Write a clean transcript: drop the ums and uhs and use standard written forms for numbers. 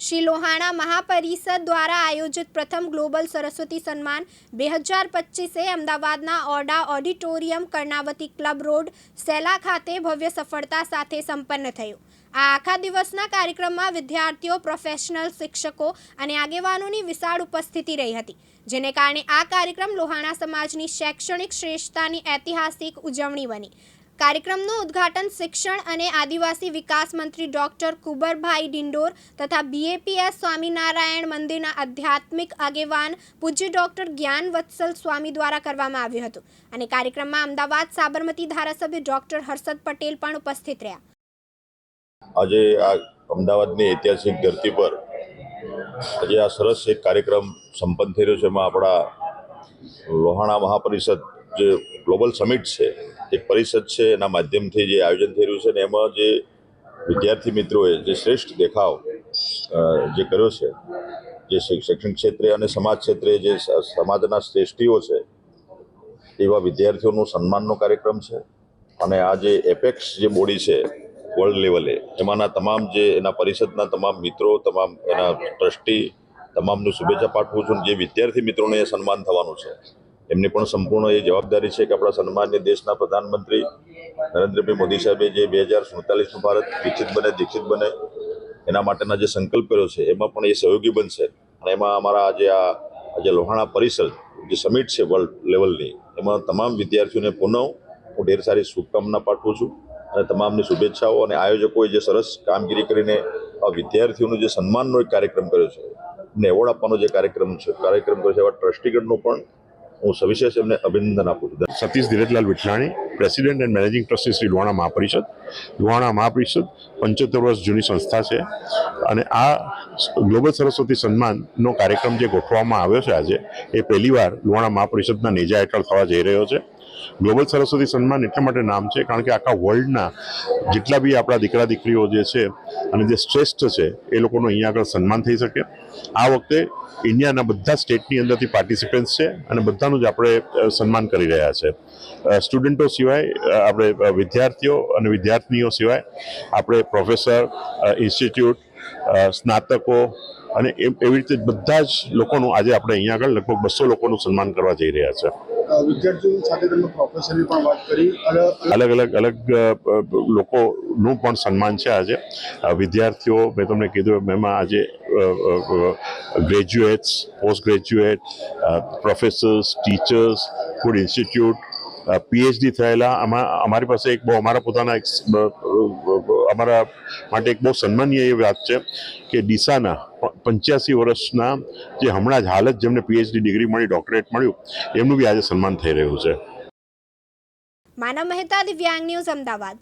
શ્રી લોહાણા મહાપરિષદ દ્વારા આયોજિત પ્રથમ ગ્લોબલ સરસ્વતી સન્માન 2025 અમદાવાદના ઓરડા ઓડિટોરિયમ કર્ણાવતી ક્લબ રોડ સેલા ખાતે ભવ્ય સફળતા સાથે સંપન્ન થયું। આ આખા દિવસના કાર્યક્રમમાં વિદ્યાર્થીઓ, પ્રોફેશનલ શિક્ષકો અને આગેવાનોની વિશાળ ઉપસ્થિતિ રહી હતી, જેને કારણે આ કાર્યક્રમ લોહાણા સમાજની શૈક્ષણિક શ્રેષ્ઠતાની ઐતિહાસિક ઉજવણી બની। कार्यक्रमનું ઉદ્ઘાટન શિક્ષણ અને આદિવાસી વિકાસ મંત્રી ડોક્ટર કુબરભાઈ ડિંડોર તથા બીએપીએસ સ્વામિનારાયણ મંદિરના આધ્યાત્મિક આગેવાન પૂજ્ય ડોક્ટર જ્ઞાનવત્સલ સ્વામી દ્વારા કરવામાં આવ્યું હતું અને કાર્યક્રમમાં અમદાવાદ સાબરમતી ધારાસભ્ય ડોક્ટર હર્ષદ પટેલ પણ ઉપસ્થિત રહ્યા। આજે આ અમદાવાદની ઐતિહાસિક ધરતી પર આજે આ સરસ એક કાર્યક્રમ સંપન્ન થઈ રહ્યો છે। એમાં આપણા લોહાણા મહાપરિષદ જે ગ્લોબલ સમિટ છે, એક પરિષદ છે, એના માધ્યમથી જે આયોજન થઈ રહ્યું છે ને એમાં જે વિદ્યાર્થી મિત્રોએ જે શ્રેષ્ઠ દેખાવ જે કર્યો છે, જે શૈક્ષણિક ક્ષેત્રે અને સમાજ ક્ષેત્રે જે સમાજના શ્રેષ્ઠીઓ છે એવા વિદ્યાર્થીઓનું સન્માનનો કાર્યક્રમ છે। અને આ જે એપેક્સ જે બોડી છે વર્લ્ડ લેવલે, એમાંના તમામ જે એના પરિષદના તમામ મિત્રો, તમામ એના ટ્રસ્ટી, તમામનું શુભેચ્છા પાઠવું છું। જે વિદ્યાર્થી મિત્રોને એ સન્માન થવાનું છે એમની પણ સંપૂર્ણ એ જવાબદારી છે કે આપણા સન્માનીય દેશના પ્રધાનમંત્રી નરેન્દ્રભાઈ મોદી સાહેબે જે 2047નું ભારત વિકસિત બને, દીક્ષિત બને એના માટેના જે સંકલ્પ કર્યો છે એમાં પણ એ સહયોગી બનશે। અને એમાં અમારા આજે લોહાણા પરિષદ જે સમિટ છે વર્લ્ડ લેવલની, એમાં તમામ વિદ્યાર્થીઓને પુનઃ હું ઢેર સારી શુભકામના પાઠવું છું અને તમામની શુભેચ્છાઓ। અને આયોજકોએ જે સરસ કામગીરી કરીને આ વિદ્યાર્થીઓનો જે સન્માનનો એક કાર્યક્રમ કર્યો છે, એમને એવોર્ડ આપવાનો જે કાર્યક્રમ કર્યો છે, એવા ટ્રસ્ટીગણનો પણ હું સવિશેષ એમને અભિનંદન આપું છું। Satish Dhirajlal Vithlani, president and managing trustee Shri Lohana Mahaparishad. Lohana Mahaparishad 75 વર્ષ જૂની સંસ્થા છે અને આ ગ્લોબલ સરસ્વતી સન્માનનો કાર્યક્રમ જે ગોઠવવામાં આવ્યો છે આજે, એ પહેલીવાર લોહાણા મહાપરિષદના નેજા હેઠળ થવા જઈ રહ્યો છે। ગ્લોબલ સરસ્વતી સન્માન એટલા માટે નામ છે કારણ કે આખા વર્લ્ડના જેટલા બી આપણા દીકરા દીકરીઓ જે છે અને જે શ્રેષ્ઠ છે એ લોકોનું અહીંયા આગળ સન્માન થઈ શકે। આ વખતે ઇન્ડિયાના બધા સ્ટેટની અંદરથી પાર્ટિસિપન્ટ્સ છે અને બધાનું જ આપણે સન્માન કરી રહ્યા છે। સ્ટુડન્ટો સિવાય આપણે વિદ્યાર્થીઓ અને વિદ્યાર્થીનીઓ સિવાય આપણે પ્રોફેસર, ઇન્સ્ટિટ્યૂટ, સ્નાતકો અને એવી રીતે બધા જ લોકોનું આજે આપણે અહીંયા આગળ લગભગ 200 લોકોનું સન્માન કરવા જઈ રહ્યા છે। વિદ્યાર્થીઓ સાથે તમે પ્રોફેસરની પણ વાત કરી, અલગ લોકોનું પણ સન્માન છે આજે। વિદ્યાર્થીઓ મેં તમને કીધું એમાં આજે graduates, post graduate, professors, teachers, food institute, PhD થયેલા, અમારી પાસે એક બહુ અમારા પોતાના અમારા માટે એક બહુ સન્માનીય એ વાત છે કે ડીસાના 85 વર્ષના જે હમણાં જ હાલ જ જેમને પીએચડી ડિગ્રી મળી, ડોક્ટરેટ મળ્યું, એમનું બી આજે સન્માન થઈ રહ્યું છે। માનવ મહેતા, દિવ્યાંગ ન્યૂઝ, અમદાવાદ।